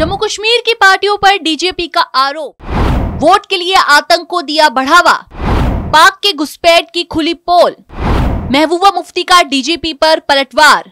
जम्मू कश्मीर की पार्टियों पर डीजीपी का आरोप, वोट के लिए आतंक को दिया बढ़ावा, पाक के घुसपैठ की खुली पोल, महबूबा मुफ्ती का डीजीपी पर पलटवार।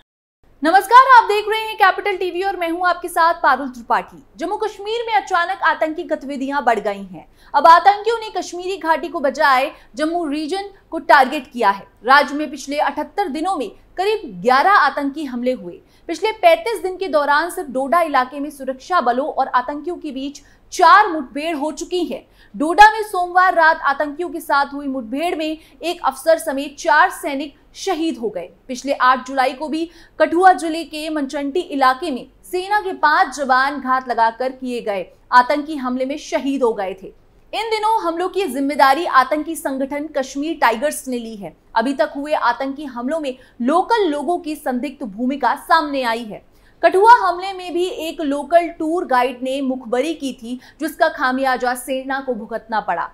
नमस्कार, आप देख रहे हैं कैपिटल टीवी और मैं हूं आपके साथ पारुल त्रिपाठी। जम्मू कश्मीर में अचानक आतंकी गतिविधियां बढ़ गई हैं। अब आतंकियों ने कश्मीरी घाटी को बजाय जम्मू रीजन को टारगेट किया है। राज्य में पिछले 78 दिनों में करीब 11 आतंकी हमले हुए। पिछले 35 दिन के दौरान सिर्फ डोडा इलाके में सुरक्षा बलों और आतंकियों के बीच 4 मुठभेड़ हो चुकी है। डोडा में सोमवार रात आतंकियों के साथ हुई मुठभेड़ में एक अफसर समेत 4 सैनिक शहीद हो गए। पिछले 8 जुलाई को भी कठुआ जिले के मनचंटी इलाके में सेना के 5 जवान घात लगाकर किए गए आतंकी हमले में शहीद हो गए थे। इन दिनों हमलों की जिम्मेदारी आतंकी संगठन कश्मीर टाइगर्स ने ली है। अभी तक हुए आतंकी हमलों में लोकल लोगों की संदिग्ध भूमिका सामने आई है। कठुआ हमले में भी एक लोकल टूर गाइड ने मुखबरी की थी, जिसका खामियाजा सेना को भुगतना पड़ा।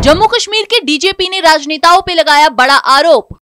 जम्मू कश्मीर के डीजीपी ने राजनेताओं पे लगाया बड़ा आरोप।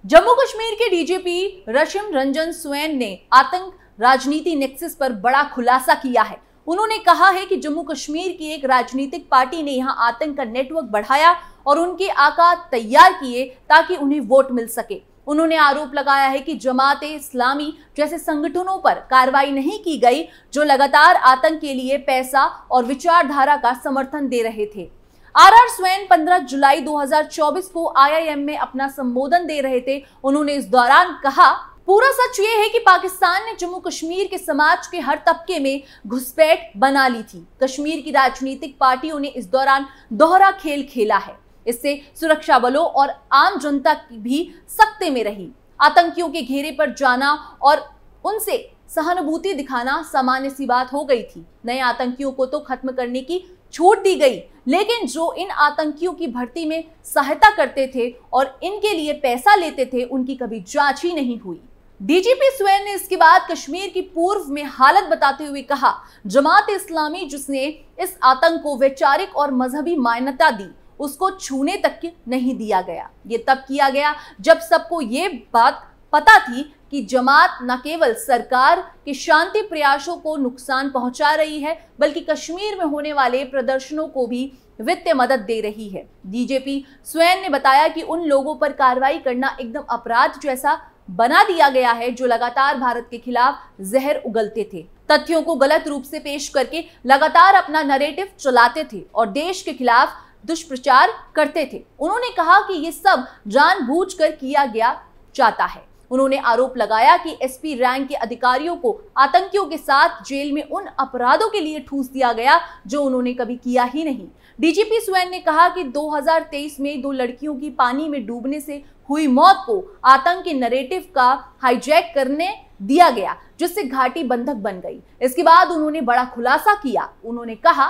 जम्मू कश्मीर के डीजीपी रशिम रंजन स्वैन ने आतंक राजनीति नेक्सस पर बड़ा खुलासा किया है। उन्होंने कहा है कि जम्मू कश्मीर की एक राजनीतिक पार्टी ने यहां आतंक का नेटवर्क बढ़ाया और उनके आका तैयार किए ताकि उन्हें वोट मिल सके। उन्होंने आरोप लगाया है कि जमात ए इस्लामी जैसे संगठनों पर कार्रवाई नहीं की गई, जो लगातार आतंक के लिए पैसा और विचारधारा का समर्थन दे रहे थे। आर स्वैन 15 जुलाई 2024 को IIM में अपना संबोधन दे रहे थे। उन्होंने इस दौरान कहा, पूरा सच ये है कि पाकिस्तान ने जम्मू कश्मीर के समाज के हर तबके में घुसपैठ बना ली थी। कश्मीर की राजनीतिक पार्टियों ने इस दौरान दोहरा खेल खेला है। इससे सुरक्षा बलों और आम जनता की भी सकते में रही। आतंकियों के घेरे पर जाना और उनसे सहानुभूति दिखाना सामान्य सी बात हो गई थी। नए आतंकियों को तो खत्म करने की छूट दी गई, लेकिन जो इन आतंकियों की भर्ती में सहायता करते थे और इनके लिए पैसा लेते थे, उनकी कभी जांच ही नहीं हुई। डीजीपी स्वैन ने इसके बाद कश्मीर की पूर्व में हालत बताते हुए कहा, जमात इस्लामी जिसने इस आतंक को वैचारिक और मजहबी मान्यता दी, उसको छूने तक नहीं दिया गया। ये तब किया गया जब सबको ये बात पता थी कि जमात न केवल सरकार के शांति प्रयासों को नुकसान पहुंचा रही है, बल्कि कश्मीर में होने वाले प्रदर्शनों को भी वित्तीय मदद दे रही है। डीजीपी स्वैन ने बताया कि उन लोगों पर कार्रवाई करना एकदम अपराध जैसा बना दिया गया है जो लगातार भारत के खिलाफ जहर उगलते थे, तथ्यों को गलत रूप से पेश करके लगातार अपना नैरेटिव चलाते थे और देश के खिलाफ दुष्प्रचार करते थे। उन्होंने कहा कि ये सब जानबूझकर किया गया जाता है। उन्होंने आरोप लगाया कि SP रैंक के अधिकारियों को आतंकियों के साथ जेल में उन अपराधों के लिए ठूस दिया गया जो उन्होंने कभी किया ही नहीं। डीजीपी स्वैन ने कहा कि 2023 में 2 लड़कियों की पानी में डूबने से हुई मौत को आतंक के नैरेटिव का हाईजैक करने दिया गया, जिससे घाटी बंधक बन गई। इसके बाद उन्होंने बड़ा खुलासा किया। उन्होंने कहा,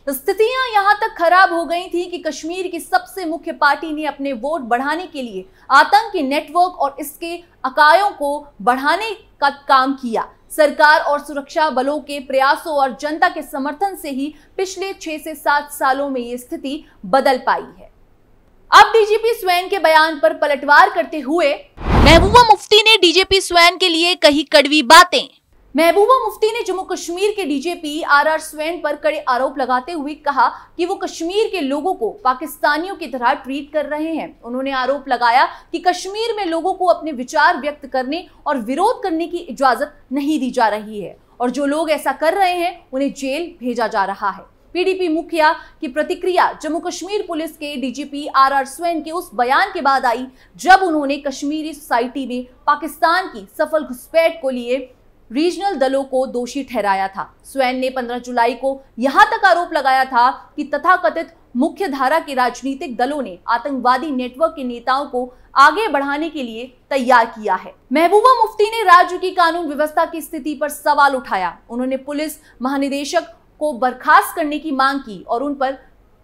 स्थितियां यहां तक खराब हो गई थी कि कश्मीर की सबसे मुख्य पार्टी ने अपने वोट बढ़ाने के लिए आतंक के नेटवर्क और इसके इकाइयों को बढ़ाने का काम किया। सरकार और सुरक्षा बलों के प्रयासों और जनता के समर्थन से ही पिछले 6 से 7 सालों में ये स्थिति बदल पाई है। अब डीजीपी स्वैन के बयान पर पलटवार करते हुए महबूबा मुफ्ती ने डीजीपी स्वैन के लिए कही कड़वी बातें। महबूबा मुफ्ती ने जम्मू कश्मीर के डीजीपी आर स्वैन पर कड़े आरोप लगाते हुए कहा कि वो कश्मीर के लोगों को पाकिस्तानियों की तरह ट्रीट कर रहे हैं। उन्होंने आरोप लगाया कि कश्मीर में लोगों को अपने विचार व्यक्त करने और विरोध करने की इजाजत नहीं दी जा रही है और जो लोग ऐसा कर रहे हैं उन्हें जेल भेजा जा रहा है। PDP मुखिया की प्रतिक्रिया जम्मू कश्मीर पुलिस के डीजीपी आर स्वैन के उस बयान के बाद आई जब उन्होंने कश्मीरी सोसाइटी में पाकिस्तान की सफल घुसपैठ को लिए रीजनल दलों को दोषी ठहराया था। स्वैन ने 15 जुलाई को यहां तक आरोप लगाया था कि तथाकथित मुख्य धारा के राजनीतिक दलों ने आतंकवादी नेटवर्क के नेताओं को आगे बढ़ाने के लिए तैयार किया है। महबूबा मुफ्ती ने राज्य की कानून व्यवस्था की स्थिति पर सवाल उठाया। उन्होंने पुलिस महानिदेशक को बर्खास्त करने की मांग की और उन पर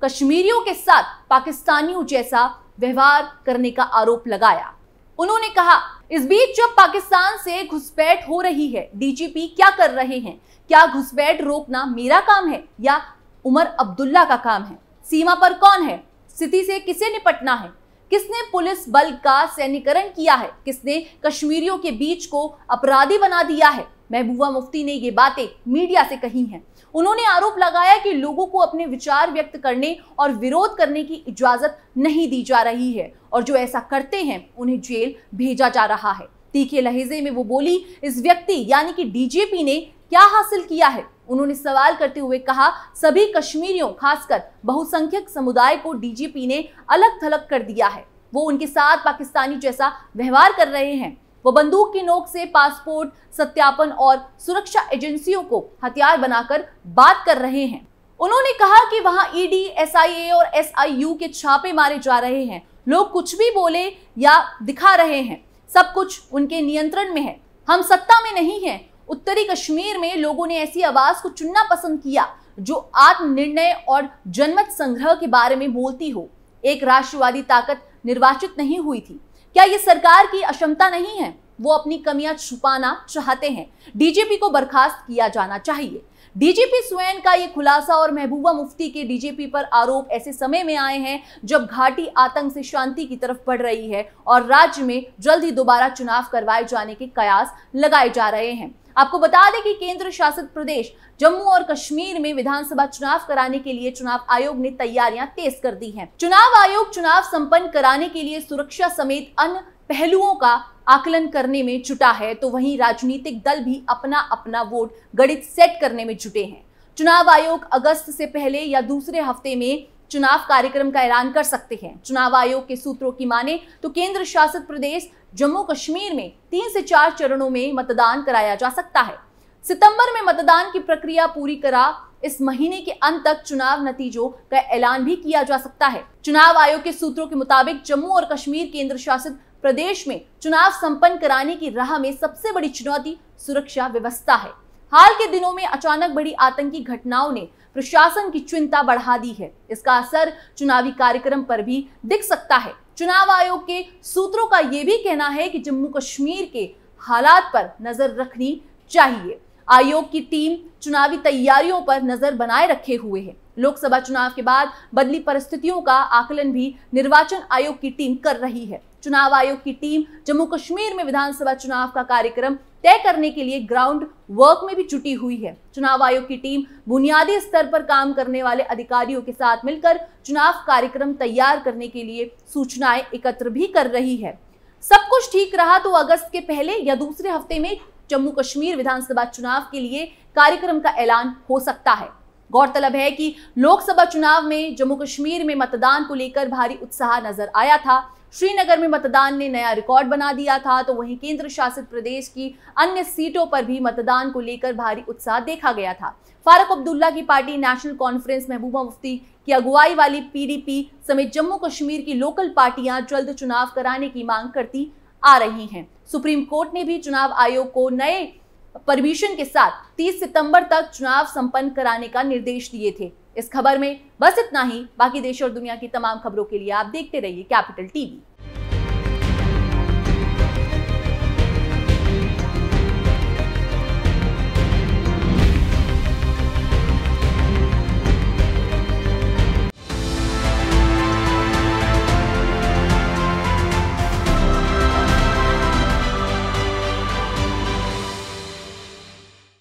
कश्मीरियों के साथ पाकिस्तानियों जैसा व्यवहार करने का आरोप लगाया। उन्होंने कहा, इस बीच जब पाकिस्तान से घुसपैठ हो रही है, डीजीपी क्या कर रहे हैं? क्या घुसपैठ रोकना मेरा काम है या उमर अब्दुल्ला का काम है? सीमा पर कौन है? स्थिति से किसे निपटना है? किसने पुलिस बल का सैन्यकरण किया है? किसने कश्मीरियों के बीच को अपराधी बना दिया है? महबूबा मुफ्ती ने ये बातें मीडिया से कही हैं। उन्होंने आरोप लगाया कि लोगों को अपने विचार व्यक्त करने और विरोध करने की इजाजत नहीं दी जा रही है और जो ऐसा करते हैं उन्हें जेल भेजा जा रहा है। तीखे लहजे में वो बोली, इस व्यक्ति यानी कि डीजीपी ने क्या हासिल किया है? उन्होंने सवाल करते हुए कहा, सभी कश्मीरियों खासकर बहुसंख्यक समुदाय को डीजीपी ने अलग थलग कर दिया है। वो उनके साथ पाकिस्तानी जैसा व्यवहार कर रहे हैं। वो बंदूक की नोक से पासपोर्ट सत्यापन और सुरक्षा एजेंसियों को हथियार बनाकर बात कर रहे हैं। उन्होंने कहा कि वहां ईडी, एसआईए और एसआईयू के छापे मारे जा रहे हैं। लोग कुछ भी बोले या दिखा रहे हैं, सब कुछ उनके नियंत्रण में है। हम सत्ता में नहीं हैं। उत्तरी कश्मीर में लोगों ने ऐसी आवाज को चुनना पसंद किया जो आत्मनिर्णय और जनमत संग्रह के बारे में बोलती हो। एक राष्ट्रवादी ताकत निर्वाचित नहीं हुई थी। क्या ये सरकार की अक्षमता नहीं है? वो अपनी कमियां छुपाना चाहते हैं। डीजीपी को बर्खास्त किया जाना चाहिए। डीजीपी स्वयं का ये खुलासा और महबूबा मुफ्ती के डीजीपी पर आरोप ऐसे समय में आए हैं जब घाटी आतंक से शांति की तरफ बढ़ रही है और राज्य में जल्द ही दोबारा चुनाव करवाए जाने के कयास लगाए जा रहे हैं। आपको बता दें कि केंद्र शासित प्रदेश जम्मू और कश्मीर में विधानसभा चुनाव कराने के लिए चुनाव आयोग ने तैयारियां तेज कर दी हैं। चुनाव आयोग चुनाव संपन्न कराने के लिए सुरक्षा समेत अन्य पहलुओं का आकलन करने में जुटा है, तो वहीं राजनीतिक दल भी अपना अपना वोट गणित सेट करने में जुटे हैं। चुनाव आयोग अगस्त से पहले या दूसरे हफ्ते में चुनाव कार्यक्रम का ऐलान कर सकते हैं। चुनाव आयोग के सूत्रों की माने तो केंद्र शासित प्रदेश जम्मू कश्मीर में 3 से 4 चरणों में मतदान कराया जा सकता है। सितंबर में मतदान की प्रक्रिया पूरी करा इस महीने के अंत तक चुनाव नतीजों का ऐलान भी किया जा सकता है। चुनाव आयोग के सूत्रों के मुताबिक जम्मू और कश्मीर केंद्र शासित प्रदेश में चुनाव संपन्न कराने की राह में सबसे बड़ी चुनौती सुरक्षा व्यवस्था है। हाल के दिनों में अचानक बढ़ी आतंकी घटनाओं ने प्रशासन की चिंता बढ़ा दी है। इसका असर चुनावी कार्यक्रम पर भी दिख सकता है। चुनाव आयोग के सूत्रों का यह भी कहना है कि जम्मू कश्मीर के हालात पर नजर रखनी चाहिए। आयोग की टीम चुनावी तैयारियों पर नजर बनाए रखे हुए है। लोकसभा चुनाव के बाद बदली परिस्थितियों का आकलन भी निर्वाचन आयोग की टीम कर रही है। चुनाव आयोग की टीम जम्मू कश्मीर में विधानसभा चुनाव का कार्यक्रम तय करने के लिए ग्राउंड वर्क में भी जुटी हुई है। चुनाव आयोग की टीम बुनियादी स्तर पर काम करने वाले अधिकारियों के साथ मिलकर चुनाव कार्यक्रम तैयार करने के लिए सूचनाएं एकत्र भी कर रही है। सब कुछ ठीक रहा तो अगस्त के पहले या दूसरे हफ्ते में जम्मू कश्मीर विधानसभा चुनाव के लिए कार्यक्रम का ऐलान हो सकता है। गौरतलब है कि लोकसभा चुनाव में जम्मू कश्मीर में मतदान को लेकर भारी उत्साह नजर आया था। श्रीनगर में मतदान ने नया रिकॉर्ड बना दिया था, तो वहीं केंद्र शासित प्रदेश की अन्य सीटों पर भी मतदान को लेकर भारी उत्साह देखा गया था। फारूक अब्दुल्ला की party national conference Mehbooba Mufti की अगुवाई वाली पीडीपी समेत जम्मू कश्मीर की लोकल पार्टियां जल्द चुनाव कराने की मांग करती आ रही हैं। सुप्रीम कोर्ट ने भी चुनाव आयोग को नए परमिशन के साथ 30 सितंबर तक चुनाव संपन्न कराने का निर्देश दिए थे। इस खबर में बस इतना ही। बाकी देश और दुनिया की तमाम खबरों के लिए आप देखते रहिए कैपिटल टीवी।